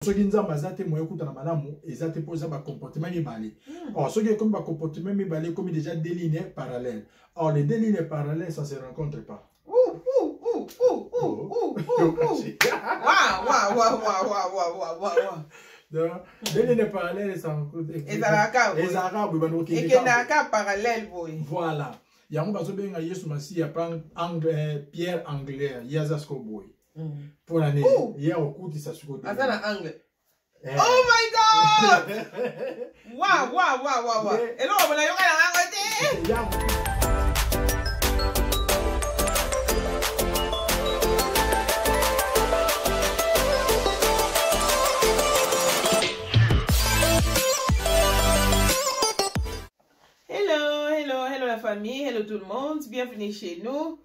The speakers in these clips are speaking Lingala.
Ce qui nous a mazate moyen écoute na malamu ezate poser ba comportement mibale. Or ce qui est comme ba comportement mibale comme déjà des lignes parallèles. Or les deux lignes parallèles ça se rencontre pas. Waouh. Donc deux lignes parallèles ça rencontre. Et ça parallèle boy. Voilà. Yango bazo benga Yesu Masi apprend anglais Pierre anglais Yazasko boy. Pour l'année, il y a au coup de sa seconde. Oh my God! Wow. Et là, on va y Hello la famille, hello tout le monde, bienvenue chez nous.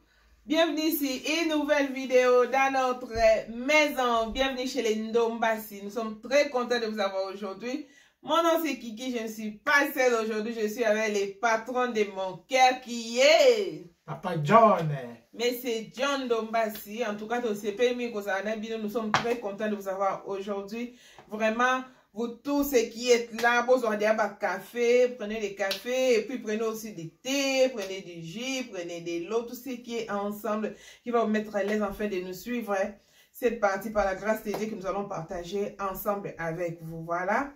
Bienvenue ici, une nouvelle vidéo dans notre maison. Bienvenue chez les Ndombassi. Nous sommes très contents de vous avoir aujourd'hui. Mon nom c'est Kiki, je ne suis pas seule aujourd'hui. Je suis avec les patrons de mon cœur qui est... Papa John. Mais c'est John Ndombassi. En tout cas, nous sommes très contents de vous avoir aujourd'hui. Vraiment, vous tous ceux qui êtes là, vous aurez un café, prenez des cafés, et puis prenez aussi du thé, prenez du jus, prenez de l'eau, tout ce qui est ensemble, qui va vous mettre à l'aise afin de nous suivre. Cette partie par la grâce de Dieu que nous allons partager ensemble avec vous. Voilà.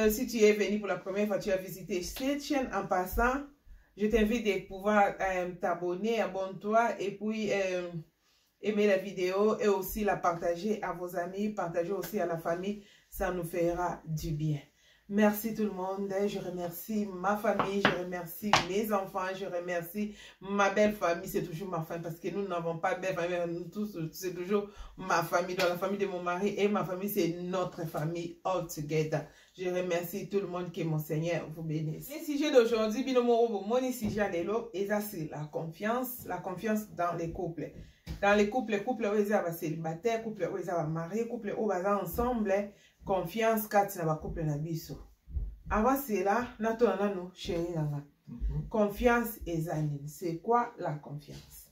Si tu es venu pour la première fois, tu as visité cette chaîne en passant, je t'invite à pouvoir t'abonner, abonne-toi et puis aimer la vidéo et aussi la partager à vos amis, partager aussi à la famille. Ça nous fera du bien. Merci tout le monde. Je remercie ma famille, je remercie mes enfants, je remercie ma belle famille. C'est toujours ma famille parce que nous n'avons pas de belle famille. Nous tous, c'est toujours ma famille. Dans la famille de mon mari et ma famille, c'est notre famille all together. Je remercie tout le monde que mon Seigneur vous bénisse. Le sujet d'aujourd'hui, mon sujet c'est la confiance dans les couples. Dans les couples où ils sont célibataires, couples où ils sont mariés, couples où ils sont ensemble. Confiance kati na ba couple na biso. Avant cela, natona no chérie nanga. Confiance ezani. C'est quoi la confiance?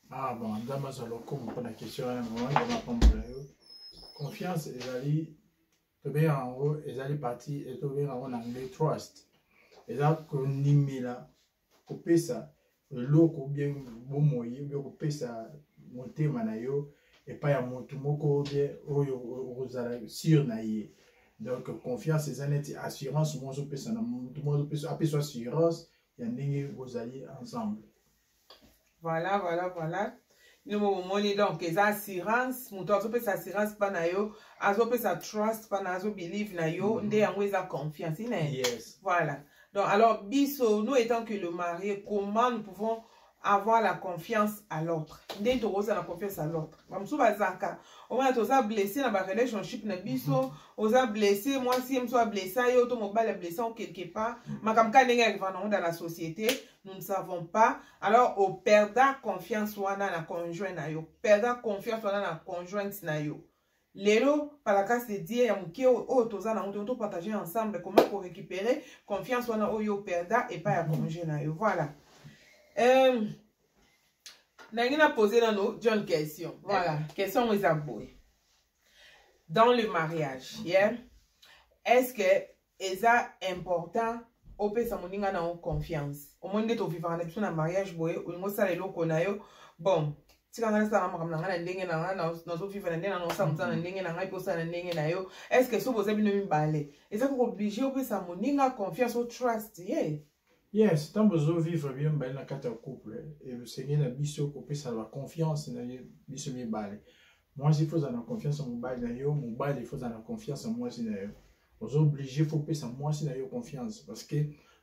Ah bon, dama solo comme pour la question à moi, on va comprendre. Confiance ezali to bien en haut, ezali parti et to bien en anglais trust. Ezali ko nimela ko pesa loko bien bon moyen, bien ko pesa motema na yo. Et pas ya motu moko bien ozala sur na ye. Donc confiance c'est une assurance moi je peux ça tout le monde peut appeler assurance ya ndenge ozali ensemble. Voilà. Nous moni donc les assurances, mutu peut sa assurance pa na yo, azo peut sa trust pa na azo believe na yo, nde yango eza confiance ina. Yes. Voilà. Donc alors biso nous étant que le marié, comment nous pouvons avoir la confiance à l'autre. Dès que tu as la confiance à l'autre. Comme ça, on va blessé dans la relationship, on va blessé, moi si je suis blessé, je suis blessé quelque part. Mais comme dans la société, nous ne savons pas. Alors, on perd confiance dans la conjointe, on perd confiance dans la conjointe. Lélo, par la grâce de Dieu, on peut partager ensemble comment pour récupérer confiance dans la perda et pas la conjointe. Voilà. N'a posé dans nos John question. Voilà, question aux aboués. Dans le mariage, est-ce que c'est important au pays ça moninga na confiance. Au monde de to vivre dans un mariage boy, ou ngo sala eloko na yo. Bon, tika ngana sala makamna ngana ndenge na ngana na zo vivre ndenge na no samza na ndenge na ngai posa na ndenge na yo. Est-ce que so boza bino mibale? Et ça ko obligé au pays ça moninga confiance au trust, Yes, tant que vous vivre bien dans la carte couple et le Seigneur a biso couper ça la confiance dans biso mi balé. Moi il faut avoir confiance en mon bail il faut avoir confiance en moi si d'ailleurs. Vous obligé faut payer ça moi si d'ailleurs confiance parce que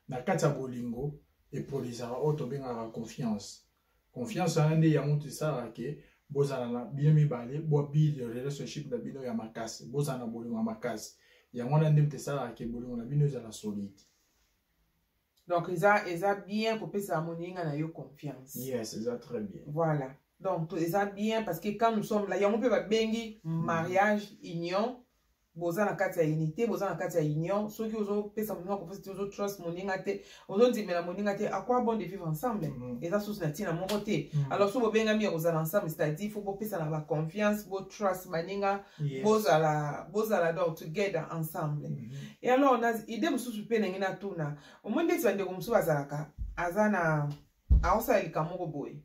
na carte bolingo et pour les autres bien avoir confiance. Confiance en ande ya monte ça que bozana bien mi balé bo build relationship na bino ya makasi bozana bolingo ya makasi. Ya ngona ndimte ça que bolingo na bino za la solide. Donc, ils ont bien pour que ça moninga na yo confiance. Yes, ils ont très bien. Voilà. Donc, ils ont bien parce que quand nous sommes là, on peut bengi mariage, union, boza na kati ya unité, boza na kati ya union, soki ozo pesa moninga confiance, ozo trust moninga te, ozo ndimela moninga te, à quoi bon de vivre ensemble? Et ça source na tina moko te. Alors so bobengami oza ensemble, c'est-à-dire faut bo pesa na ba confiance, bo trust maninga, bozala donc together ensemble. Et alors on a idée mususu pe ngina tuna. Omonde tsande ko musu bazalaka, azana aosa likamoko boy.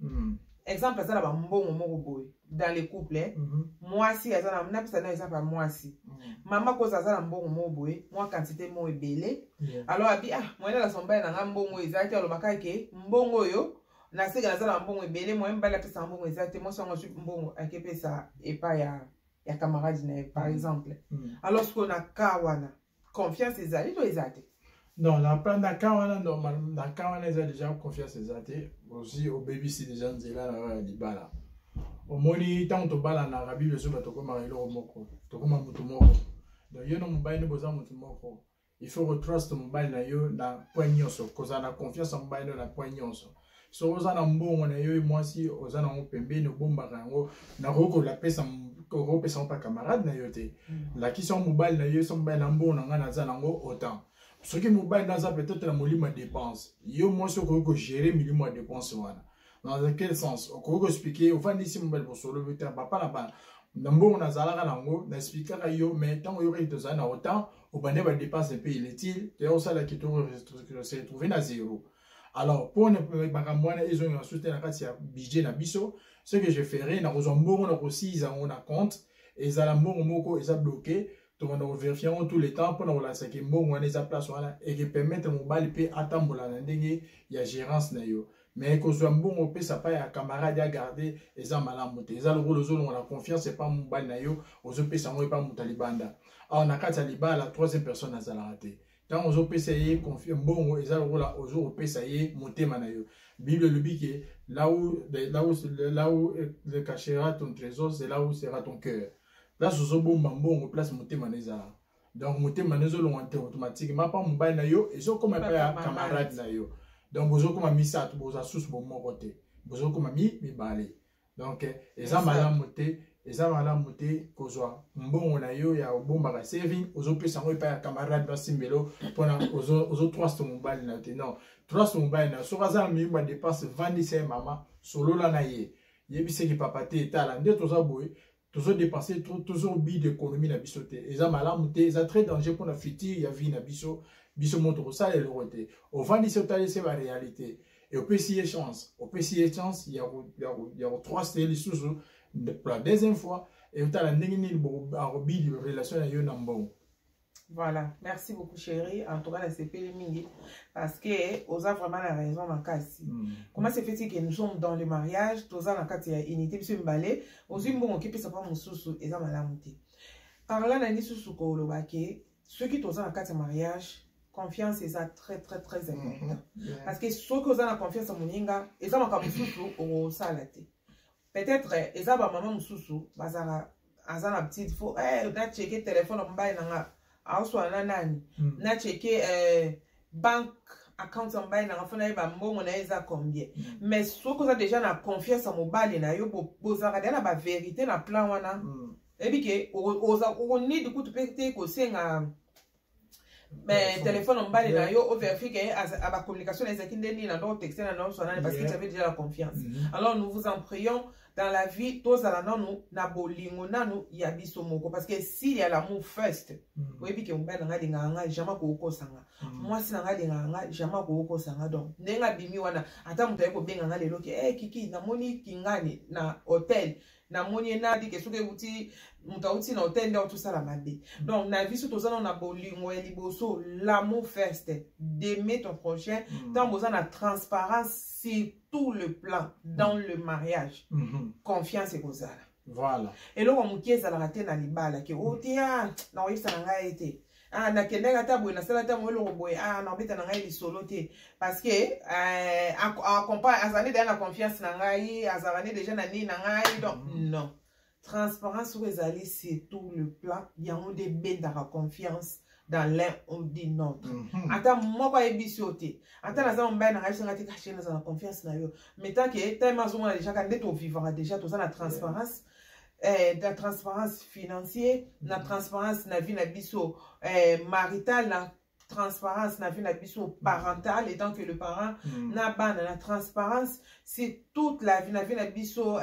Exemple, ça là, mbongo moko boy dans les couples. Moi si azana na pesa na exemple moi si. Maman cause azana mbongo moko boy, moi quantité mo ebele. Alors abi moi na somba na mbongo ezaki alobaka ke mbongo yo na seka azana mbongo ebele moi mbala pesa mbongo ezaki moi songo mbongo akepesa epa ya camarade na par exemple. Alors ce qu'on a kawana confiance ezali to ezate. Non, la plan d'akawana normal, d'akawana ils ont déjà confiance ezate. Aussi au baby c'est déjà nzela na libala. Au moni tant to bala na rabi le soba to koma ilo moko, to koma mutu moko. Donc yo no mobile no boza mutu moko. Il faut retrust mobile na yo na poignonso, koza na confiance en mobile na poignonso. So oza na mbongo na yo moi si oza na pembe no bomba rango na roko la pesa ko pesa pa camarade na yo te. La qui sont mobile na yo son mobile na mbongo na ngana za nango autant. Ce qui mobile dans ça peut-être la molima dépense. Yo moi ce que gérer milima dépense wana. Dans quel sens? On peut expliquer au fan ici mobile pour solo le temps papa na ba. Nambo na zala nango na expliquer yo mais tant yo rete za na autant au bande ba dépense un peu il est-il et on ça la qui se retrouver na zéro. Alors pour ne pas moi ils ont ensuite na kati ya budget na biso ce que je ferai na kozombo na ko 6 ans on a compte et za la mbongo moko eza bloqué. Donc on vérifie tout le temps pour nous lancer que bon on est à place voilà et qui permettre mobile peut attendre la ndenge ya gérance na yo mais que soit bon on peut ça pas ya camarade à garder les en malamoté les le rôle on a confiance c'est pas mobile na yo aux peut ça pas mutalibanda on a quatre libala la troisième personne à la rater quand on peut essayer confier bon les le rôle aux peut ça y monter manayo Bible le dit que là où le cachera ton trésor c'est là où sera ton cœur. Là, ce sont bon on place monter maneza. Donc, monter maneza automatiquement pas mobile na yo et so comme un camarade na yo. Donc, vous comme mis ça, vous a sous bon côté. Vous comme mis mi balé. Donc, et ça malam monter kozwa mbongo na yo ya bomba ka saving ozo pesa ngo pa camarade ba simbelo pona ozo trust mobile na te. Non, trust mobile na so kaza mi ma dépense 25 mama solo la na ye. Yebise ki papa te tala nde toza boy. Toujours dépasser toujours bi d'économie na biso te eza malamu te eza très dangereux pour la futur ya vie na biso montre ça et le roté au vandi c'est c'est la réalité et au PCA chance il y a trois stèles sous pour la deuxième fois et au tala ndenge ni bi de relation na yo na mbongo. Voilà, merci beaucoup chérie. En tout cas, c'est pas mingi parce que Oza vraiment la raison dans cas. Comment c'est fait que nous sommes dans le mariage, Oza dans cas il y a unité monsieur Mbalé, Ozu mbongo qui peut ça pas mon sousou et ça malamuté. Par là nani sousou ko lobake, ceux qui Oza dans cas mariage, confiance est ça très important. Parce que ceux qui Oza dans confiance en moninga, et ça maka sousou au salate. Peut-être et ça ba maman sousou, bazara azana petite faut na checker téléphone en bas nanga. Also nani na checker bank account en bas na fona ba mbongo na eza combien mais ce que ça déjà na confiance en mobile na yo bozaka na ba vérité na plan wana et puis que on need du coup tu peux te ko senga mais téléphone en bas na yo on vérifie que à ba communication les akindeni na do texte na no so na parce que tu avais déjà la confiance. Alors nous vous en prions dans la vie, tous à la nanu, na bolingo nanu ya biso moko parce que s'il y a l'amour first, oui puis que on ben nga dinga jamais ko sanga. Moi si nga dinga jamais ko sanga donc nenga bimi wana ata mutu ko benga nga lelo ke kiki na moni kingani na hotel na moni na di ke suke uti mutu na hotel ndio tout ça la mabe. Donc na vie tous na bolingo ya liboso l'amour first, d'aimer ton prochain, tant besoin na transparence sur tout le plan dans le mariage. Confiance et cause. Voilà. Et là, on m'a ça la raté dans les balles que oh tiens, non oui ça n'a été. Ah na kende gata boy na sala ta mo lo boy ah na beta na ngai solo te parce que a compare azane dans la confiance na ngai azane déjà na ni na ngai donc non. Transparence ou ezali c'est tout le plan, il y a un débat dans la confiance dans l'un ou de l'autre. Attends, moi, pas ébisoté. Attends, là, on va caché dans la confiance. Mais tant que t'as déjà quand t'es au vivant, déjà, tout ça, la transparence. la transparence financière, la transparence na vie na biso maritale, la transparence na vie na biso parentale, étant que le parent n'a pas la transparence, c'est toute la vie na biso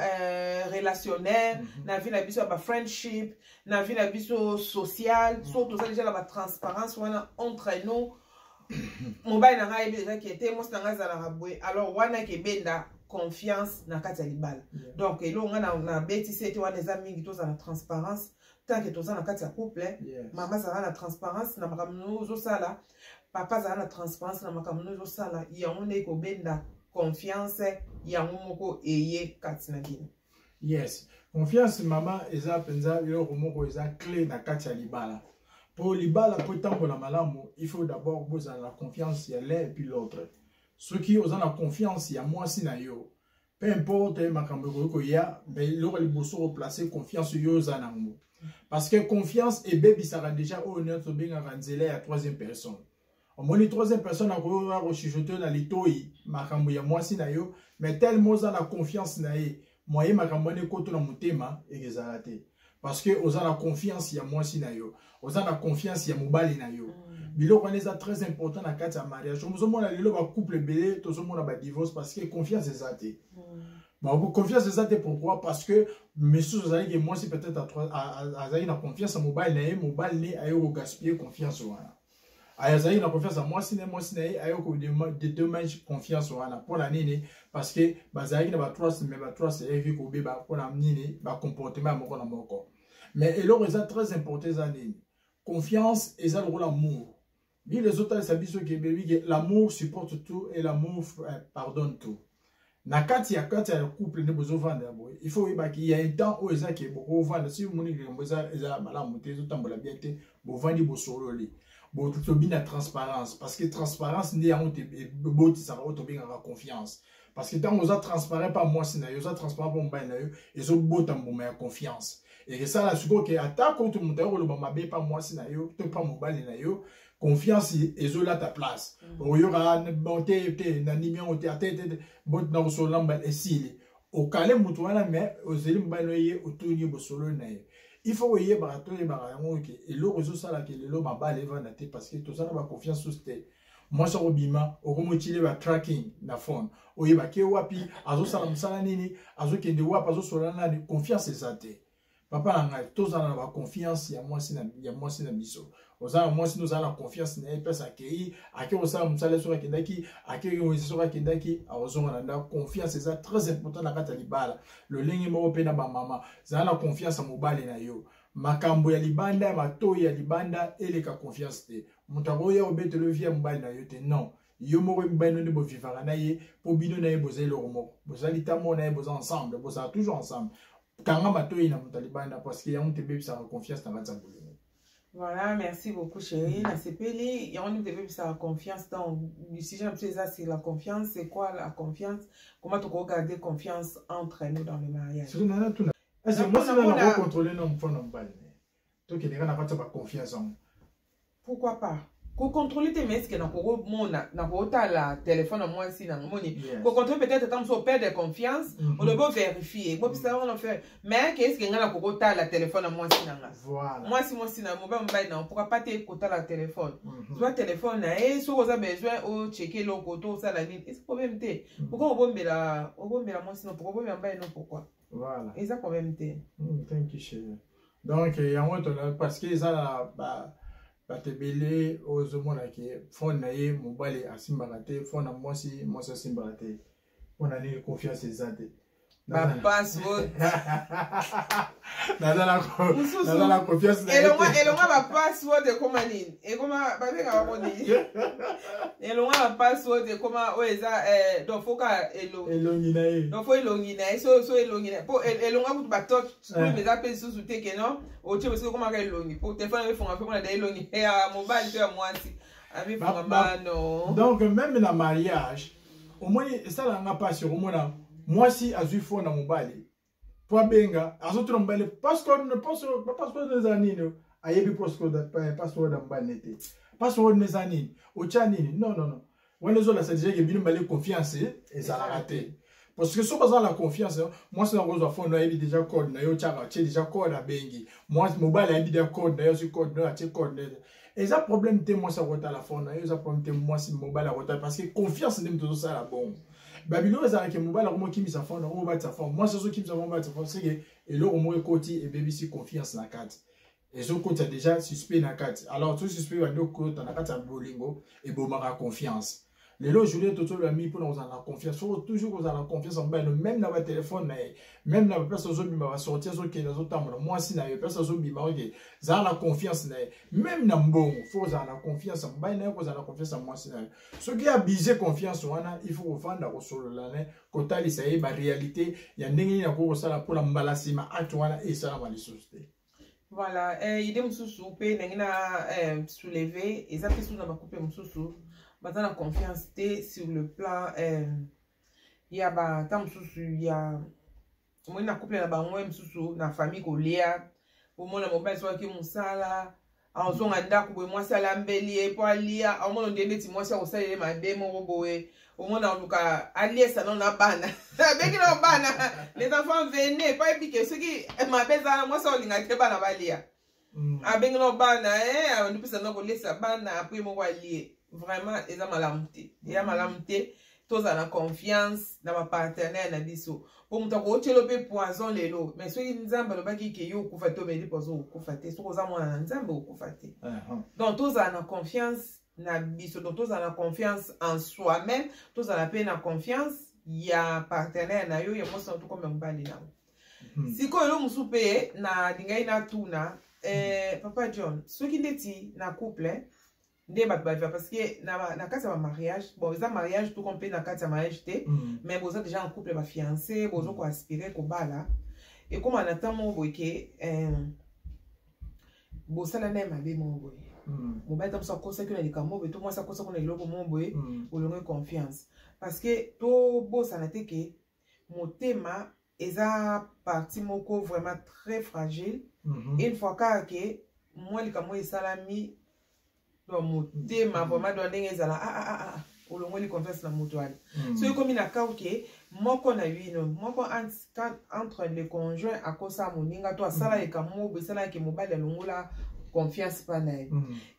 relationnelle, na vie na biso ba friendship, na vie na biso social, surtout ça déjà la transparence entre nous. Mobile na ngai déjà qui était moi c'est ngai za la raboué alors wana ke benda confiance na kati ya libala donc elo nga na beti c'était wana za mingi to za la transparence tant que to za na kati ya couple mama za na transparence na makamno zo sala papa za na transparence na makamno zo sala ya onde ko benda confiance ya moko eye kati na bino. Yes, confiance mama eza penza yo moko eza clé na kati ya libala. Pour libala pour tango la malamu, il faut d'abord vous avoir la confiance il y a l'un et puis l'autre. Ceux qui ont la confiance il y a moi si na yo. Peu importe makambo ko ya, mais leur les bosso replacer confiance yo zanango. Parce que confiance et baby ça déjà au notre bien ranzela à troisième personne. Au moins la troisième personne a rechuchoter dans les toits makambo ya moi si na yo, mais tellement ça la confiance na ye. Moi makambo ne koto na mutema et ezalate. Parce que vous avez la confiance il y a moi si na yo. Vous avez la confiance il y a mobali na yo. Bilo connaît très important dans le mariage. Nous sommes un couple belé, tout le monde a divorce parce que confiance est zate. Confiance est zate pourquoi? Parce que monsieur vous avez que moi si peut-être à la confiance à mobile a eu gaspiller confiance wana. Azaï na confiance à moi si a eu dommage confiance wana pour la nini parce que bazaï na ba trust mais ba trust est vu ko beba pour la nini ba comportement moko na moko. Mais et là c'est très important ça nini. Confiance et ça le rôle amour. Dit les autres sabiso que baby l'amour supporte tout et l'amour pardonne tout. Na kati ya couple ne besoin vendre boy. Il faut qu'il y a un temps où ça qui beaucoup vendre si vous moni ça malamu te zo tambola bien te bo vandi bo solo li. Bo tout bien la transparence parce que transparence n'est à honte beau ça va bien avoir confiance. Parce que tant on a transparent pas moi c'est na yo ça transparent pas mbay na yo et zo beau tambo ma confiance. Et que ça là suko que attaque contre mon tayo le mamabe pas moi c'est na yo to pas mobile na yo confiance et zo là ta place. O yo ra monter na numéro te atete bot na so lamba esili. O kale mutu wana mais o zeli mbay loye o tuni bo solo na yo. Il faut que vous ayez et le réseau ça là que le ma balle va nater parce que tout ça n'a pas confiance sur c'était moi ça obima au remotiler va tracking na phone o yeba ke wapi azo sala musala nini azo kende wapi azo sola na confiance ça te papa na tout ça n'a pas confiance ya moi si na biso oza moi si nous avons la confiance na pesa akei ake osala musala sur kendaki ake sur kendaki azo na confiance c'est très important na kata libala le lingi mo pe na ba mama za na confiance mobile na yo makambo ya libanda mato ya libanda eleka confiance te mutabo ya obete le vie mobile na yo te non yo mo mbano ne bo vivara na ye po bino na ye bozeli romo bozali tamo na ye boza ensemble boza toujours ensemble kanga mato ina mutalibanda parce que ya on te bebe sa confiance na kata bolo. Voilà, merci beaucoup chérie. La CPL, on nous devait sa confiance dans le sujet. C'est la confiance. C'est quoi la confiance? Comment tu peux garder confiance entre nous dans le mariage? C'est moi c'est là contrôler non fond non balle. Toi qui n'a pas confiance en. Pourquoi pas? Pour contrôler tes mesques, n'a pas la téléphone à moi ici, pour contrôler peut-être tant qu'on perd de confiance, on doit vérifier. Bon, ça on fait. Mais qu'est-ce que n'a pas la téléphone à moi ici, voilà. Moi si moi si n'a mobile non, pourquoi pas te côté la téléphone? Soit téléphone et si vous avez besoin au checker le côté ça la ligne. Est-ce problème te? Pourquoi on bombe la moi sinon pourquoi on bombe non pourquoi? Voilà. Et ça problème te. Thank you chérie. Donc il y a un parce que ça batebele ozomona ke phone na ye mobile asimbaka te phone na mwasi asimbaka te mpona nini confiance eza te password naza na confiance na ye elonga bapassword ekoma nini ekoma babengaka ngo nini elonga bapassword ekoma oyo eza donc foka elongi na ye donc fo elongi na ye so elongi na ye po elonga kutu batoch kuli eza mpe lisusu te ke non otie bosiko ekomaka elongi po telefone efonga mpe mpona da elongi ya mobile to ya mwasi abifonga mbano. Donc même na mariage omoni esalanga mpasi okomona mwasi azwi phone na mobile po abenga azotuna mobile password neza nini ayebi password na mobile nete password neza nini otia nini non wana ezola ça déjà ke bino mbale confiance ezalaka te parce que si on a la confiance moi c'est la rose à fond on a déjà code na yo tchaka tu déjà code à bengi moi mobile a déjà code na yo sur code na tu code et ça problème te moi ça rota la fond na yo ça problème te moi si mobile a rota parce que confiance n'est tout ça la bon Babylone ça que mobile a qui mis sa fond on va sa fond moi c'est ce qui me ça va sa fond c'est que et là au moins côté et baby si confiance na carte et ce côté déjà suspect na carte alors tout suspect va deux côté na carte à bolingo et bomara confiance les lots je tout le mis pour nous en la confiance faut toujours qu'on a la confiance en ben même dans votre téléphone même dans personne autres qui va sortir sur qui les autres moi si na personne autres qui va ça la confiance même dans bon faut ça la confiance en ben na qu'on a la confiance en moi si ce qui a bisé confiance wana il faut vendre au solo là quand il ça y est réalité il y a ndenge na ko ça pour la mbalasima atwana et ça va les sociétés. Voilà, idée mususu pe nengina soulever et ça fait sous na ba couper mususu maintenant la confiance sur le plan il y a ba tam mususu il y a moi na couple na ba ngwe mususu na famille ko lia au moins la mobile soit ki musala en zon anda ko moi sala mbeli po alia au moins ndende ti moi ça ko sala ma demo roboé au moins en tout cas allié ça non na bana beki na bana les enfants venaient pas piquer ceux qui m'appellent ça moi ça olinga te bana balia abengi no bana on peut ça no ko laisser bana après mo allié vraiment ils ont malamté il a malamté tous à la confiance dans ma partenaire na biso pour muta ko chelope poison lelo mais ceux qui nzamba lo baki ke yo ku fato me poison ku faté so ko za mona nzamba ku faté donc tous à la confiance na biso donc tous à la confiance en soi-même tous à la peine en confiance il y a partenaire na yo ya mo santu comme mbali na si ko lo musupe na dingai na tuna papa John ceux qui ndeti na couple parce que na kati ya mariage bon ils ont mariage tout complet na kati ya mariage mais vous êtes déjà en couple ba fiancé vous ko aspirer ko bala et comme on attend mon boy que bo sala na mabe mon boy mo ba tam ça conseil que na likamo be tout moi ça conseil qu'on est loko mon boy ou le confiance parce que to bo ça na te que mon thème eza partie moko vraiment très fragile une fois que moi likamo salami donc mon thème vraiment donné ezala au long de confiance na mutual so comme ina ka ok moko na wino moko entre les conjoints à kosa moninga to asala e kamo be sala ke mobile longola confiance pa na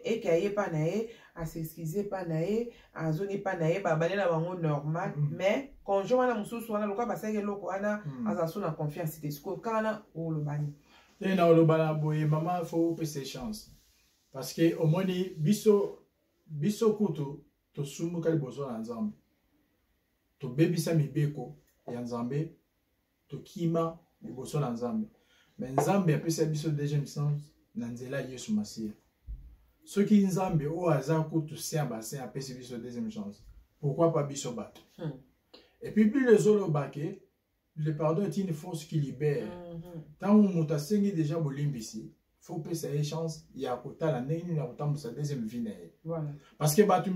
et kaye pa na a s'excuser pa na a zone pa na ba balela bango normal mais conjoint na mususu wana loka basake loko ana azaso na confiance te sko kana o lo bani et na lo bana boye maman faut passer chance parce que au moins biso kutu to sumu kali bozo na nzambe to bebisa mibeko ya nzambe to kima bozo na nzambe mais nzambe apesa biso deuxième chance na nzela Yesu Masiya soki nzambe o aza kutu sia bassin apesa biso deuxième chance pourquoi pas biso bato et puis les autres baké le pardon est une force qui libère tant on t'a sengi déjà bolimbisi faut passer une chance il y a côté la neni na kotambu sa deuxième vie voilà parce que batu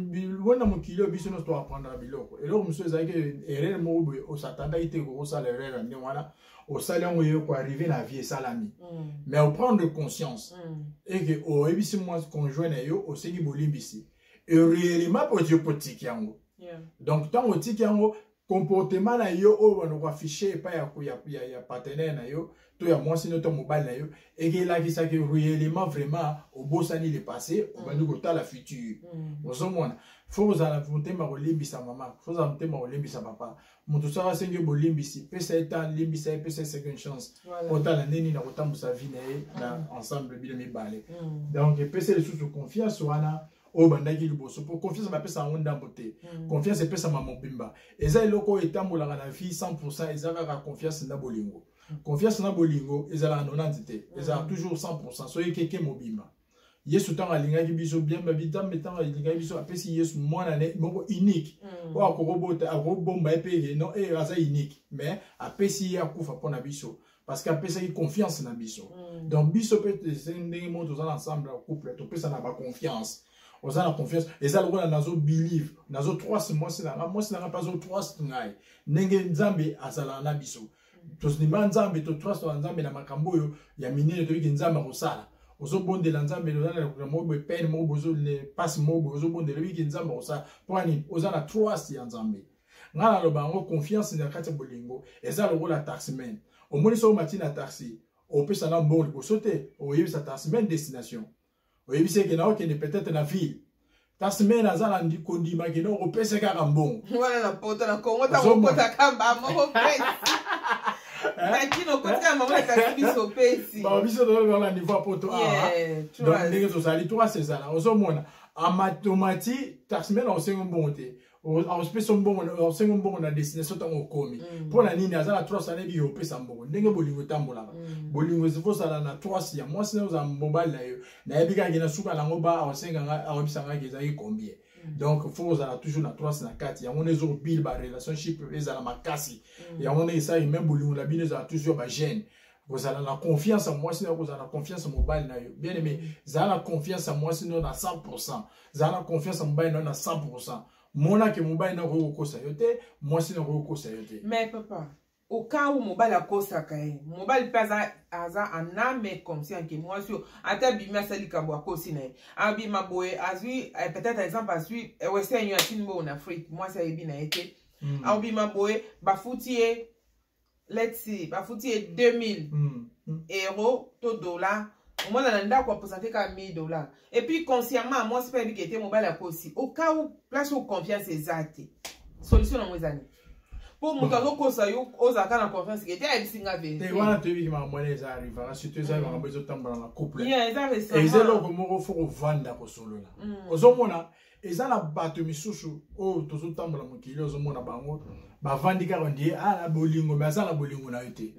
wona mukilo biso no to apprendre biloko et là monsieur za que erreur mo o satanda ite ko ça l'erreur ni wana au salon où ko arriver la vie salami mais au prendre conscience et que au ebisi moi conjoint na yo au sengi bolimbisi et réellement pour Dieu politique yango donc tant au tiki yango comportement na yo o wana ko afficher pas ya partenaire na yo to ya moi sinon ton mobile na yo et que là qui ça que réellement vraiment au bosani le passé on va nous côté la futur bozomona faut za la volonté ma limbisa maman faut za volonté ma limbisa papa mon tout ça va sengi bo limbisi pesa eta limbisa pesa second chance autant la neni na autant sa vie na ensemble bien mi balé donc pesa les sous confiance wana o bandaki liboso pour confiance ba pesa onda mbote confiance pesa mama mobimba eza eloko etambola na vie 100% ezaka ka confiance na bolingo confiance na bolingo ezala 90 te ezala toujours 100% so yeke mobimba Yesu tanga lingaki biso bien babita metanga lingaki biso apesi Yesu mwana ne moko unique o akobota akobomba epege non eza unique mais apesi akufa pona biso parce qu'apesi confiance na biso donc biso peut c'est ndenge moto za ensemble couple to pesa na ba confiance on a la confiance et ça le nazo believe nazo 3 mois c'est na pas zo 3 ngai nenge nzambe azala na biso to sinima nzambe to 3 nzambe na makambo yo ya minene to nzambe ko sala ozo bonde la nzambe lo na ko mo be peine mo bozo le passe mo bozo bonde le nzambe ko sala pour ani oza na 3 ya nzambe ngana lo bango confiance na kati bolingo eza lo la taximen au moins so matina taxi au pesa na mbongo pour sauter au yebi sa taximen destination au yebi c'est que na okende peut-être na ville taximen azala ndi kondima ke no au pesa ka mbongo voilà na poto na kongo ta kota kamba mo pesa Nakino kotika maman la taxi biso pesi. Ba biso do la niveau poto a. Donc ndenge to sali toi c'est ça là. Ozomona amatomati taximen on sengo bonté. On se son bon on sengo bon na destination tango komi. Pour la nini azala 3 années bi opesa mbongo. Ndenge bolingo tambola. Bolingo zifo sala na 3 ya. Moi sinon za mobile na yo. Na yebika ngena suka lango ba on senga nga obisa nga keza yi combien. Donc il faut toujours na 3 na 4 ya on est au bill ba relationship ezala makasi ya on est ça même bolingo la bine za toujours ba gêne vous avez la confiance en moi sinon vous avez la confiance en mobile na yo bien aimé za la confiance en moi sinon na 100% za la confiance en mobile na 100% mona ke mobile na ko ko sayote moi sinon ko ko sayote mais papa au cas où mobile a kosa kai mobile pesa aza aname conscient que moi sur ata bima sali kambo akosi na abi maboye azui peut-être exemple azui western union bo en Afrique moi ça ebi na été abi maboye bafutie let's see bafutie 2000 euros to dollar au moins on a quoi présenter comme 1000 dollars et puis consciemment moi c'est pas lui qui était mobile akosi au cas où place où confiance exacte solution en moi années pour mon cas kosa yo ozaka na confiance que dia bisinga be te wana te bi ma mwana za arriva surtout ça va bezo tambala na couple yeah ça récemment et c'est là comme on faut vendre ko solo là ozomona ezala bato misusu o tozo tambola mokili ozomona bango bavandi ka ndi ala bolingo mais azala bolingo na yote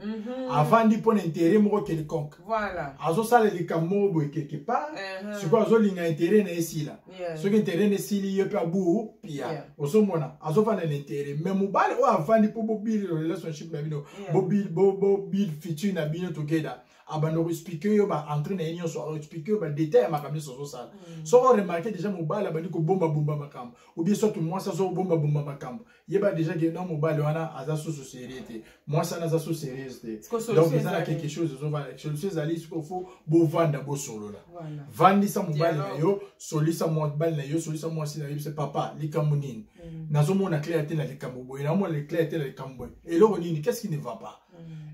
avandi pour intérêt moko quelconque voilà azo sala likamo bo quelque part c'est quoi azo linga intérêt na esila ce que intérêt na esili yo pa bu pia ozomona azo vanda l'intérêt mais mobile o avandi pour bo build relationship na bino bo build future na bino together abano expliquer yo ba entrer na union so expliquer ba détail makambo so ça so on remarquer déjà mobile abandi ko bomba makambo ou bien soit moi ça so bomba makambo yeba déjà que dans mobile wana aza so sérieuxité moi ça na za so sérieuxité donc ça a quelque chose on va quelque chose ali ce qu'il faut bo vendre bo solo là vendre ça mobile na yo soli ça mobile na yo soli ça moi si na c'est papa likamunini nazo mona clarté na likambo boy na moi les clarté na likambo et là on dit qu'est-ce qui ne va pas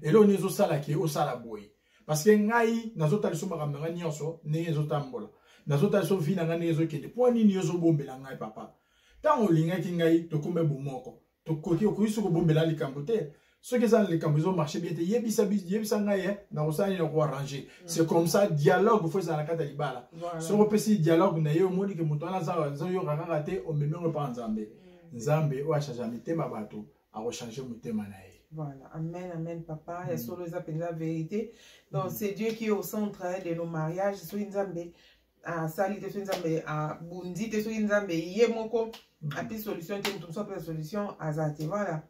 et là on est au sala qui au sala boy parce que ngai nazota liso makambo nga nyonso ndenge ezotambola nazota liso vi na nga ndenge ezokende po nini yozobombela ngai papa ntango olingaki ngai tokome bomoko tokoki okoki kobombela likambo te soki eza na likambo ezomarche bien te yebisa ngai nakosala nini nakoarrange c'est comme ça dialogue fo ezala na kati ya libala soki opesi dialogue na ye omoni ke moto wana azoyoka kaka te omemengo mpa nzambe nzambe oyo achange mitema bato akochange motema na ye. Voilà, amen, amen, papa. Et sur les appels la vérité. Donc, c'est Dieu qui est au centre de nos mariages. Sur Nzambe, à Sali, sur Nzambe, à Bundi, sur Nzambe, Yemoko, à puis solution, qui nous sommes la solution, à Zate. Voilà.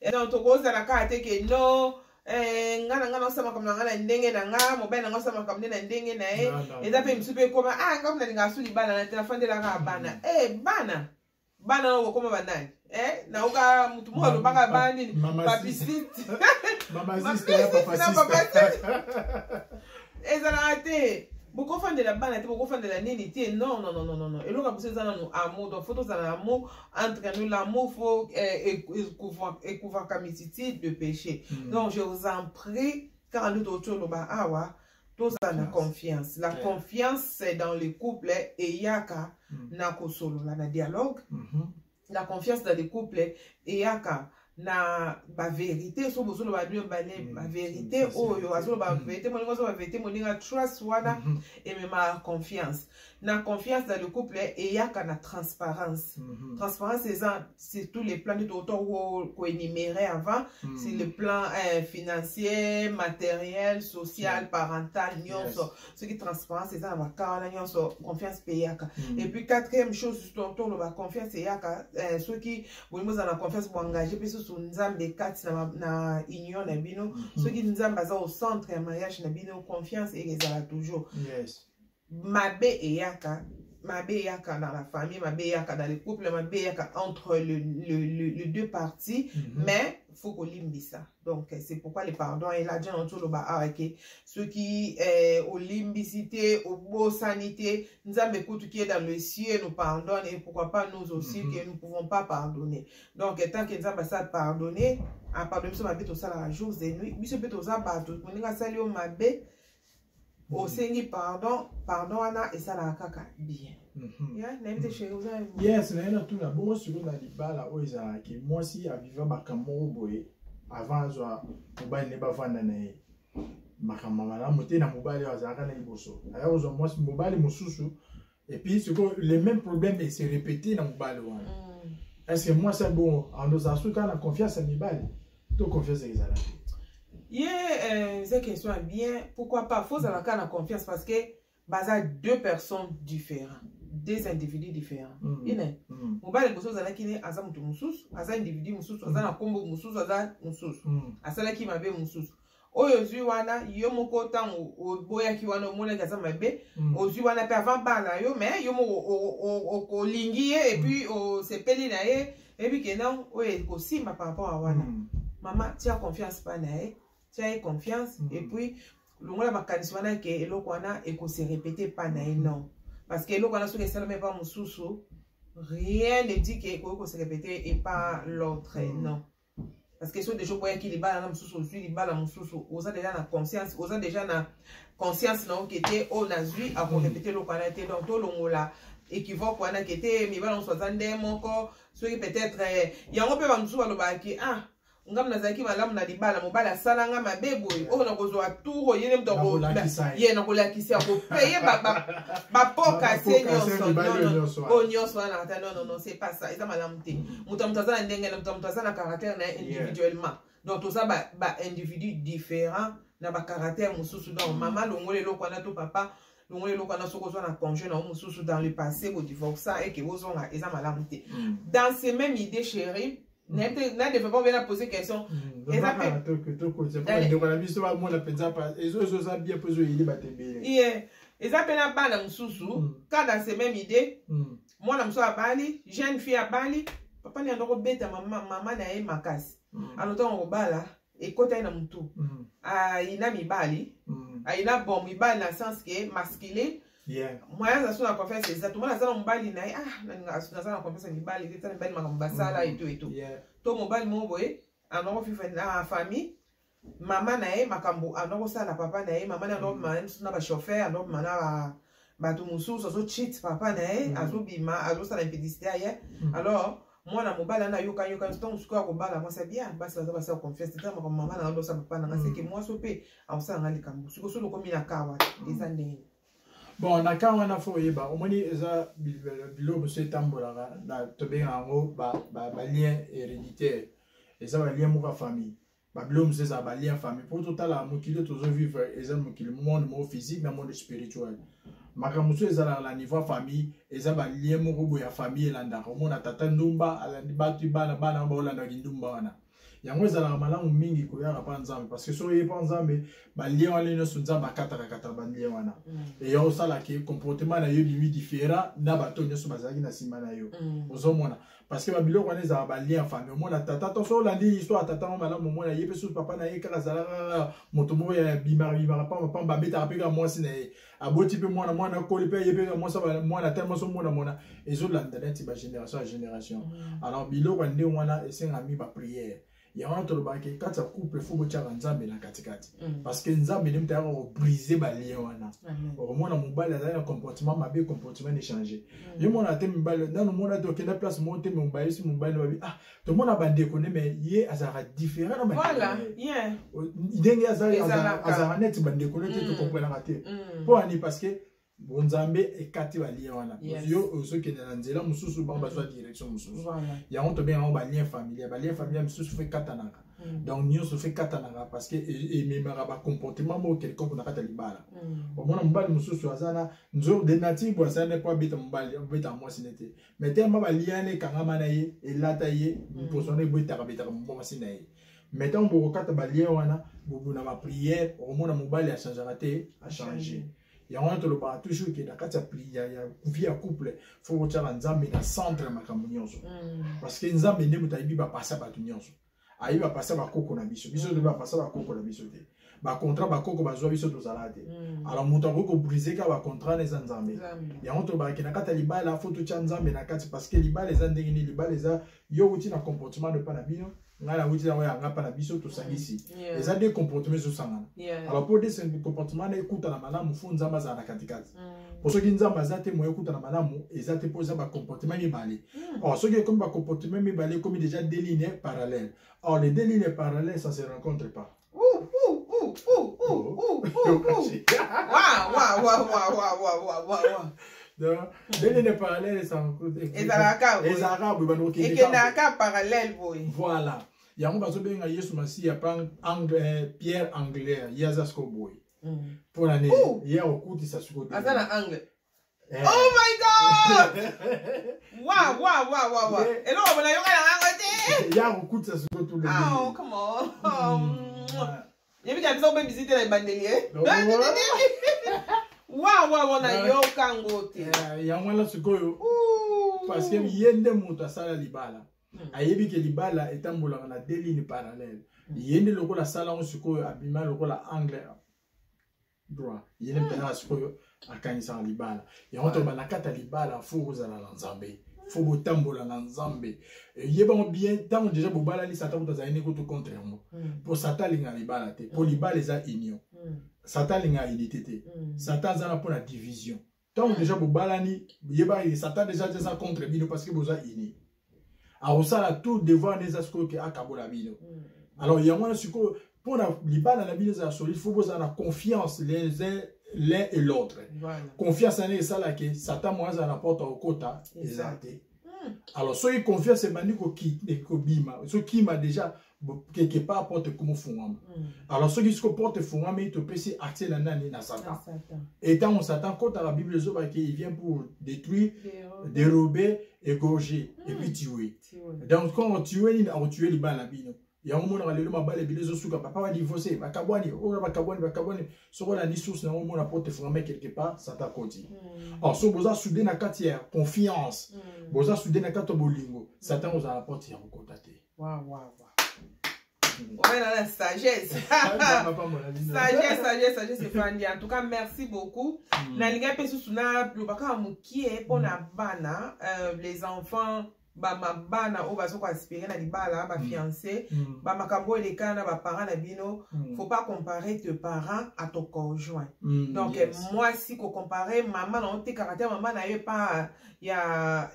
Et donc, tu cause la carte que non, ngana sama comme ngana ndenge na nga mobile na sama comme na ndenge na e et d'après msupe comme comme na nga suli bana na téléphone de la bana bana wo comme banani na uka mtu mmoja banga bani papiste mama sister papa ezalate beaucoup fan de la bana te beaucoup fan de la nini te non et là comme ça dans nos amour donc photos dans l'amour entre nous l'amour faut couvrir kamiti de péché donc je vous en prie quand nous autour le ba awa tous la confiance la confiance c'est dans le couple et yaka na kosolo la dialogue la confiance dans les couples et yaka na ba vérité so bozolo ba bien balé ba vérité oyo azolo ba vérité moninga so ba vérité moninga trust wana et même ma confiance na confiance dans le couple et yaka na transparence transparence c'est tous les plans de autant ko énuméré avant c'est le plan financier matériel social parental nyonso ce qui transparence c'est ça ba kala nyonso confiance pe yaka et puis quatrième chose autour de la confiance et yaka ceux qui bonimo za na confiance pour engager puis sur nzambe kati na union na bino ceux qui nzambe za au centre ya mariage na bino confiance et ezala toujours mabe yaka dans la famille mabe yaka dans le couple mabe yaka entre les deux parties mais faut qu'on limbisa. Donc, c'est pourquoi le pardon est là. Ceux qui ont limbicité, au beau sanité, nous avons écouté qui est dans le ciel, nous pardonne et pourquoi pas nous aussi que nous ne pouvons pas pardonner. Donc, tant que nous avons ça pardonner, à pardonner, nous sommes tout ça la jour et nuit. Nous sommes tout ça bateau. Nous avons ça au mabé, au Seigneur pardon, pardon, et ça la caca bien. Yes, na tout la bon sur na libala o ezalaki mwasi aviva makambo boye avant azwa mobali ne bavanda na ye makambo malamu te na mobali azalaka na liboso aya ozwa mwasi mobali mosusu et puis le même problème se répéter na mobali wana est-ce que moi c'est bon en nous asuka na confiance à mibali to confiance ezalaki cette question est bien pourquoi pas faut avoir la confiance parce que basa deux personnes différentes. Des individus différents. Mobile boso zala kine aza mutu mususu, aza individu mususu, aza na kombo mususu, aza mususu. Asala ki mabe mususu. Oyo zui wana yo moko tango boya ki wana omona kaza mabe, ozui wana pe avant bala yo mais yo mo o lingiye et puis o sepeli na ye et puis kenan oyo ko simba par rapport à wana. Maman, tu as confiance pas na ye, tu as confiance et puis longola makanisi wana ke eloko wana e ko se répéter pas na ye non. Parce que l'autre, même pas mon sous-sous, rien ne dit qu'il faut se répéter et pas l'autre, non. Parce que sur des choses qui les balles dans mon sous-sous, les balles dans mon sous-sous, on a déjà la conscience, on a déjà la conscience non qui était on a vu à répéter l'autre qu'on a été dans tout le là équivoque qu'on a qui était mais balles en 60 mon corps, ceux qui peut-être il y a un peu de sous à l'obaki ah ngam nazaki malamu na libala mobala salanga mabebo o na kozwa tour yene mtoko ye na kolakisa ko payer ba poka senyo non nyonso na ta non c'est pas ça eza malamu te mutamtaza ndenge na mutamtaza na caractère na individuellement donc tout ça ba individu différent na ba caractère mususu donc maman longole lokwa na to papa longole lokwa na soko na congé na mususu dans le passé au divorce et que ozonga eza malamu te dans ces mêmes idées chérie n'a de pas bien poser question et ça fait et ça fait la bana mususu quand dans ces mêmes idées moi na muso à Bali jeune fille à Bali papa ni andoko beta maman na e makasi alors on bala et kota ina mutu ina mibali ina bon mibali dans le sens que masculin. Moi, ça soit la confiance, c'est ça. Tout le monde a ça dans mon bali, na confiance en bali, c'est ça le bali makambasala et tout et tout. Tout mon bali mon boy, en or fait la famille, maman nae makambo, en or ça la papa nae, maman na or maman na ba chauffeur, en or mana ba tout musu, ça so cheat papa nae, azo bima, azo ça la pédicité ailleurs. Alors moi na mon bali na yoka donc ce qu'on bala moi c'est bien, bah ça va ça confiance, c'est ça maman na or ça papa na c'est que moi sopé, en ça ngali kambo. Ce que so ko mina kawa, des années. Bon, na quand on a fait bah au moins ça bilo monsieur tambola na tobe en lien héréditaire et ça va lien mon famille bah bilo monsieur ça va lien famille pour tout à la mokile toujours vivre et ça mokile monde physique mais monde spirituel makamuso ezala la niveau famille et ça va lien mon robo ya famille landa on a tata ndumba ala batu bana ba olanda ndumba wana yango ezala malamu mingi koyaka pa nzambe parce que so ye pa nzambe ba lien wana nyonso nzambe akataka ba lien wana et yo sala ke comportement na yo lui différent na bato nyonso bazalaki na sima na yo ozomona parce que ba biloko wana ezala ba lien famille mona tata to so landi histoire tata malamu mona ye pe so papa na ye kala zala moto mo ya bimara pa ba beta pe ka mwasi na ye aboti pe mwana koli pe ye pe mwasa mwana tellement so mona ezolanda neti ba génération à génération alors biloko nde wana esenga mi ba prière. Il y a un autre qui quand ça couple faut que tu aies nzambe na katikati parce que nzambe ne mta briser ba lien wana au moins na mobile na comportement mabe comportement ne changer yo mona te mobile dans le monde to kenda place monter mobile si mobile babi ah tout le monde a bandé connaît mais yé azara différent voilà yeah idenge azara net bandé connaît te comprendre raté pour ani parce que bonzambe ekati ba lien wana yo ozo ke na nzela mususu ba bazwa direction mususu ya on to bien on ba lien familial mususu fait katanaka donc nyo se fait katanaka parce que et même ba comportement mo quelqu'un qu'on a kata libala au moins mbali mususu azana nzo de native bo azana kwa beta mbali beta moi sinete mais tellement ba lien ne kangama na ye elata ye posone beta mo masina ye mettons bo kata ba lien wana bo na ma prière au moins mobile a changer. Il y a un autre part toujours qui est dans quatre prières, il y a vie à couple, faut que tu aies nzambe dans centre makambo nyonso. Parce que nzambe ne mutayibi ba passer ba nyonso. ayi ba passer ba koko na biso biso de ba passer ba koko na biso te ba contrat ba koko ba zo biso to salate alors muto ko briser ka ba contrat les nzambe ya moto ba kina kata libala faut to nzambe na kati parce que libala les ndengini libala les yo uti na comportement de pana bino ngala uti na nga pana biso to sangisi les des comportements zo sangana alors pour des comportements na écoute na malamu fu nzamba za na katikati pour ceux qui nzamba za te mo écoute na malamu ezate poser ba comportement mibale alors ceux qui comme ba comportement mibale comme déjà des lignes parallèles or les deux lignes parallèles ça se rencontre pas donc des lignes parallèles ça rencontre et arabes parallèle voilà yango bazo benga Yesu Masi ya Pierre Anglaire yazasko boy pour l'année hier au coup ça se côté azana angle oh my god wow et là on va la angle hier au coup ça se côté oh come on yebi ka biso be visiter les bandeliers wow na yo kangote yango la sikoyo parce que yende mutu asala libala ayebi ke libala etambola na deux lignes parallèles yende lokola sala on sikoyo abima lokola angle droit yende mpena sikoyo akanisa libala yango to banakata libala fo kozala na nzambe fo botambola na nzambe yeba bien tant déjà bobala li satan kutazali ne koto contre yango pour satan linga libala te pour libala eza union satan linga unité te satan zana pour la division tant déjà bobala ni yeba satan déjà contre bino parce que boza uni alors ça tout devant les asko que akabola bino alors yango na siko pour la libala na bino za solide faut boza na confiance l'un et l'autre confiance en ça là que satan moi ça rapporte au quota exact alors soyez confiance c'est mani ko bima ce qui m'a déjà quelque part porte comme fungama alors ceux qui se porte fungama il te peut c'est accès na nani na satan et tant on s'attend quand la Bible zo ba qu'il vient pour détruire dérober égorger et puis tuer donc quand on tue les balles bino ya mona lelo mabale bilezo suka papa va divorcer bakabwani o bakabwani soko la ni source na mona porte fungama quelque part satan konti alors so boza soudé na kati ya confiance boza soudé na kati bolingo satan oza la porte ya kontate wow ouais, la sagesse. sagesse, c'est Fanny. En tout cas, merci beaucoup. Nalinga pesu suna lubaka mukie pona bana les enfants bana o baso ko aspirer na libala ba fiancé ba makambo elekana ba parents na bino faut pas comparer tes parents à ton conjoint donc moi si ko comparer maman na te caractère maman na yo pas ya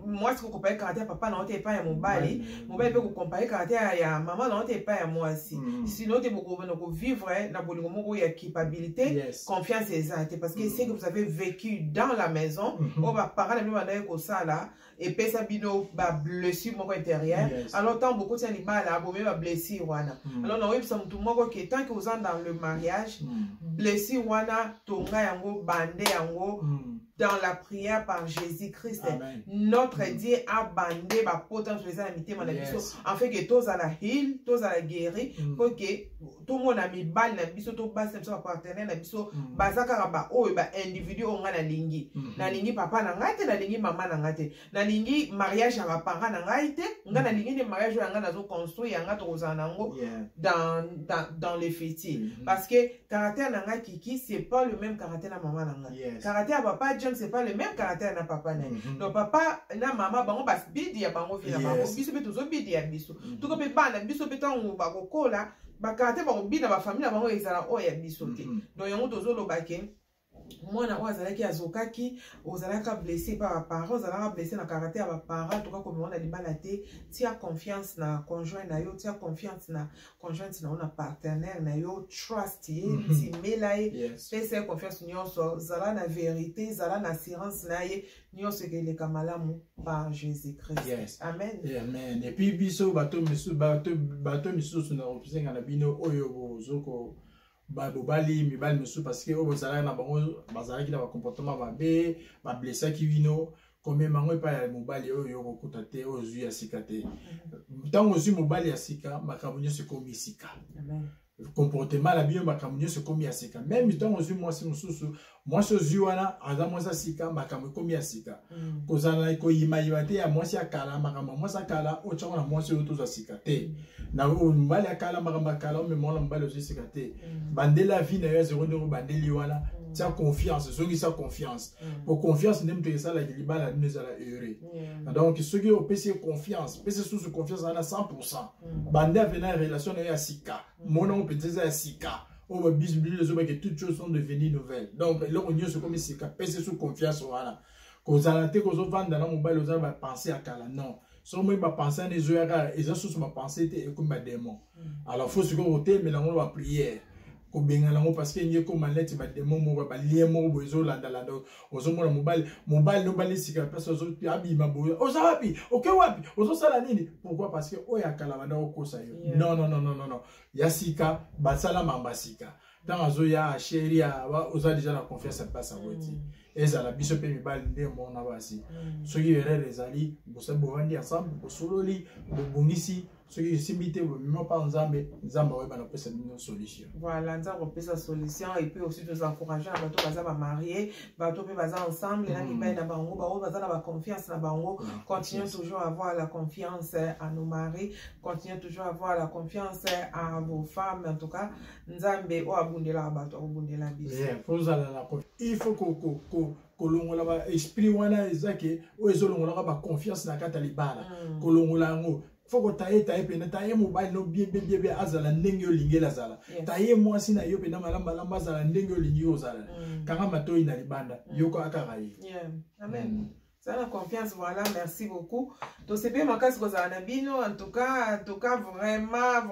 moi si ko comparer caractère papa na te pas ya mobali peut ko comparer caractère ya maman na te pas ya moi si sinon te beaucoup ko vivre na bolingo moko ya culpabilité confiance exacte parce que c'est que vous avez vécu dans la maison o ba parents na bino na ko sala et puis ça bino ba blessure moko intérieure alors tant beaucoup ça libala la bombe ba blessure wana alors na oui ça mutu moko que tant que vous êtes dans le mariage blessure wana tonga yango bande yango dans la prière par Jésus-Christ notre Dieu a bandé ba potence les amitiés manabiso en fait que tous à la heal tous à la guérir pour que tout le monde a mis balle na biso to base na partenaire na biso bazaka ba o ba individu onga na lingi papa na ngate na lingi mama na ngate na lingi mariage ya parents na ngate nga na lingi de mariage ya nga na zo construire ya nga to zanango dans les fétiches parce que caractère na nga kiki c'est pas le même caractère na maman na nga caractère papa c'est pas le même caractère na papa na donc papa na maman bango bas bidi ya bango vina bango biso be tozo bidi ya biso tuko be bana biso be tango ba kokola ba caractère ba bidi na ba famille na bango ezala o ya biso te donc yango tozo lobake mwana wazalaki azokaki ozalaka blessé par les parents ozalaka blessé na caractère ba parents to ka comme on a libala te tia confiance na conjoint na yo tia confiance na conjointe na partenaire na yo trust ye timelaye pesa confiance nyonso zala na vérité zala na assurance na ye nyonso keleka malamu par Jésus-Christ amen et puis biso bato misusu na opisenga na bino oyo bozoko bobali mibali musu parce que obozala na bango bazalaki na ba comportement mabe ba blessa ki vino combien mango pa ya mobali oyo kokuta te ozu ya sika te tango ozu mobali ya sika makambo nyonso komi sika comportement la bio makambo nyonso komi ya sika même temps ozwi mwasi mosusu mwasi ozwi wana aza mwasi asika makambo komi ya sika kozala koyimayima te ya mwasi akala makambo mwasi akala otyango na mwasi oyo tozwa sika te na mobali akala makambo akala omemona mobali ozwi sika te bandela vie na yo zero ndenge bandeli wana tia confiance zongisa confiance pour confiance nde moto esalaki libala nino ezala heureux donc soki opesi confiance pesi susu confiance wana 100% bande avena relation na yo ya sika monango mpenza eza ya sika oyo babisbili ezobaki toutes choses sont devenues nouvelles donc eloko nyonso komi sika pesi su confiance wana kozala te kozovanda na mobali ozala bapense ya kala non so moi bapense wana ezoyaka eza susu bapense te ekomi badémon alors faut sikoyo kotelemela ngo baprière kobenga lango parce que nye ko maleti ba demo mo ba lien mo bozo landa landa ozo mona mobile no bali sika place ozo abi maboya ozo wapi okay wapi ozo sala nini pourquoi parce que oya kala banda okosa yo non yasika basala mambasika tant azo ya chéri ya ozo déjà la confiance passe à woti eza la biso pe mibali nde mona basi soki erreur ezali bosa bovandi ensemble bosololi bobungisi ce qui est simité, même pas ensemble, ensemble, on va appeler une solution. Voilà, on va appeler sa solution et puis aussi nous encourager à bateau baza marier, bateau pe baza ensemble, là qui bain na bango, baza na confiance na bango, continuons toujours à avoir la confiance à nos maris, continuons toujours à avoir la confiance à vos femmes en tout cas, nzambe o abundela bateau, abundela biso. Il faut kolongola ba esprit wana ezake o ezolongola ba confiance na kata libala, kolongola ngo faut que taye pena taye mobile no bien azala ndenge olingi lazala taye mwasi na yo pena malamba azala ndenge olingi ozala kanga matoi na libanda yoko akarayi amen ça la confiance voilà merci beaucoup to sepe makasi ko za na bino en tout cas vraiment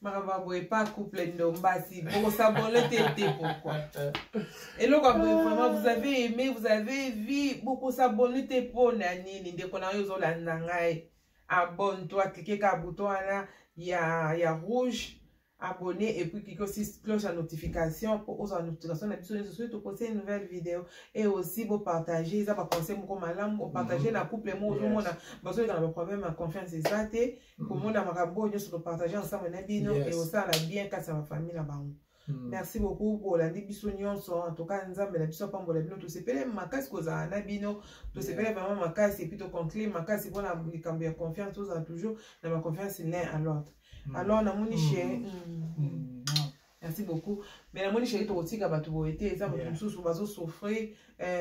Marababoué pas couple ndombasi pour s'abonner pourquoi et là vraiment vous avez aimé vous avez vu beaucoup s'abonner pour nani nde kona yo zola nangai abonne-toi cliquez ka bouton là il y a rouge abonner et puis cliquez aussi cloche à notification pour aux notifications na biso sur to poster une nouvelle vidéo et aussi vous partager ça va penser mo malam vous partager na couple mo zo mona bazo dans le problème à confiance exacte pour mon amarabo nous se partager ensemble na bino et aussi la bien ka sa famille là-bas. Merci beaucoup pour la biso nyonso en tout cas nzambe na biso pambola bino to sepele makasi koza na bino to sepele vraiment makasi et puis to conclure makasi pour la likambo ya confiance tous toujours na ma confiance l'un à l'autre. Alors na moni chéri merci beaucoup mais la moni chéri to otika bato bo été eza bato mususu bazo souffrir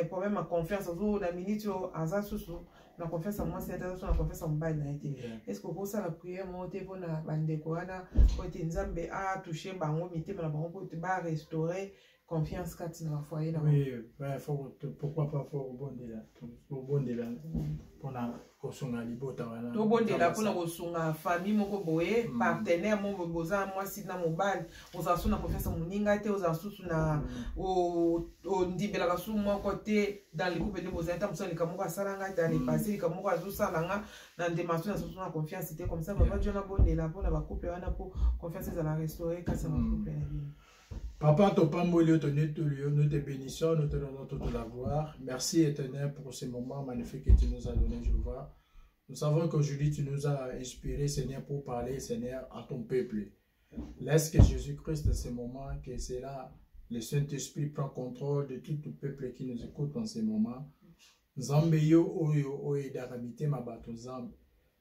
problème à confiance ozo na minute aza susu na confiance en moi c'est la confiance en mobile na été est-ce que pour ça la prière monter pour na bandeko wana ko te nzambe a toucher bango mitema na bango pour te ba restaurer confiance kati na foyer na oui faut pourquoi pas faut rebondir là pour na kosunga libota wana to bondela pour na kosunga famille moko boye partenaire mo boza moi si na mobile ozasu na confiance moninga te ozasu na o ndibela ka su mo côté dans les groupes de boza tam so likamoko asalanga dans les passé likamoko azusalanga na ndemasu na su na confiance te comme ça va jona bondela pour na ba couple wana pour confiance za la restaurer ka sa couple na vie. Papa, ton pambolio, nous te bénissons, nous te donnons toute la gloire. Merci éternel pour ce moment magnifique que tu nous as donné, Jéhovah. Nous savons qu'aujourd'hui tu nous as inspiré, Seigneur, pour parler, Seigneur, à ton peuple. Laisse que Jésus-Christ, dans ce moment, que c'est là, le Saint-Esprit prend contrôle de tout le peuple qui nous écoute en ce moment. Nzambe yo oyo oyo daramite mabato nzambe.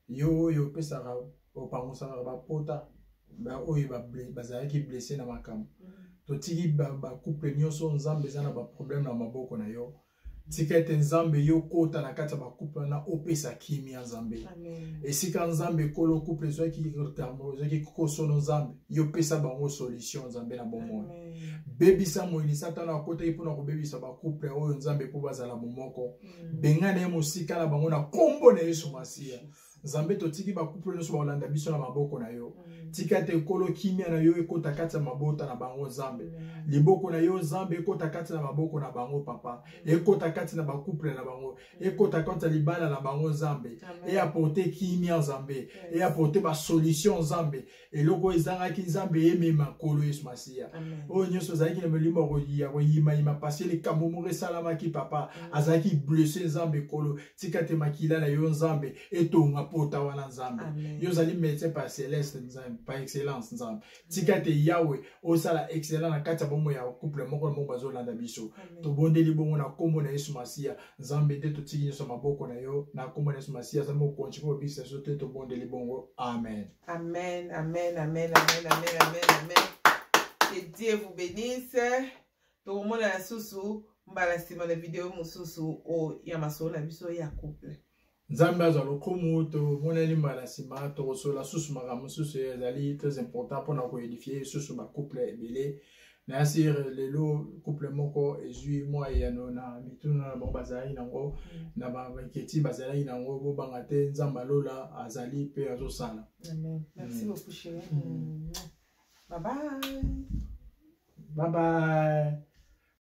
Yo oyo pesara opangosara bapota ba oyo bazalaki blessé na makambo. Totiki ba couple nyonso nzambe za na ba problème na maboko na yo. Tika ete nzambe yo kota na kati ba couple na opesa kimia nzambe. Esika nzambe kolo couple zo ki kosono nzambe yo pesa bango solution nzambe na bomo. Bebisa moilisa tana kota ipo na kobebisa ba couple oyo nzambe po bazala momoko. Bengane musika na bango na kombo na Yesu Masia. Nzambe totiki ba couple nyonso ba olanda biso na maboko na yo. Tika te kolo kimia na yo ekota kati ya mabota na bango nzambe. Liboko na yo nzambe ekota kati na maboko na bango papa. Ekota kati na ba couple na bango. Ekota kati libala na bango nzambe. Et apporter kimia nzambe. Et apporter ba solution nzambe. Et loko ezanga ki nzambe emema kolo Yesu Masia. O nyonso zaki na melimo ko yima passer les kamomore salama ki papa. Azaki blessé nzambe kolo. Tika te makila na yo nzambe etonga pota wana nzambe Amen. yo zali médecin par céleste nzambe par excellence nzambe tika te yawe osala excellent na kati ya bomo ya couple moko na moko bazolanda biso tobondeli bongo na kombo na Yesu Masiya nzambe nde totiki nyonso maboko na yo na kombo na Yesu Masiya nzambe okontinue kobikisa biso te tobondeli bongo amen. Amen, amen, amen, amen, amen, amen, amen. Que Dieu vous bénisse. Donc, mon la sousou, mbala sima la vidéo mususu o ya masolo na biso ya couple. Nzambe azwa lokumu tomoneli mbala sima tokosola susu makambo mosusu ezali très important mpona koedifier susu bacouple ebele na yasi lelo couple moko ezwi mwa eyano na mituna na bango bazalaki nango na baketi bazalaki nango bobanga te nzambe alola azali mpe azosala. Amen. Merci beaucoup chérie. Bye bye. Bye bye.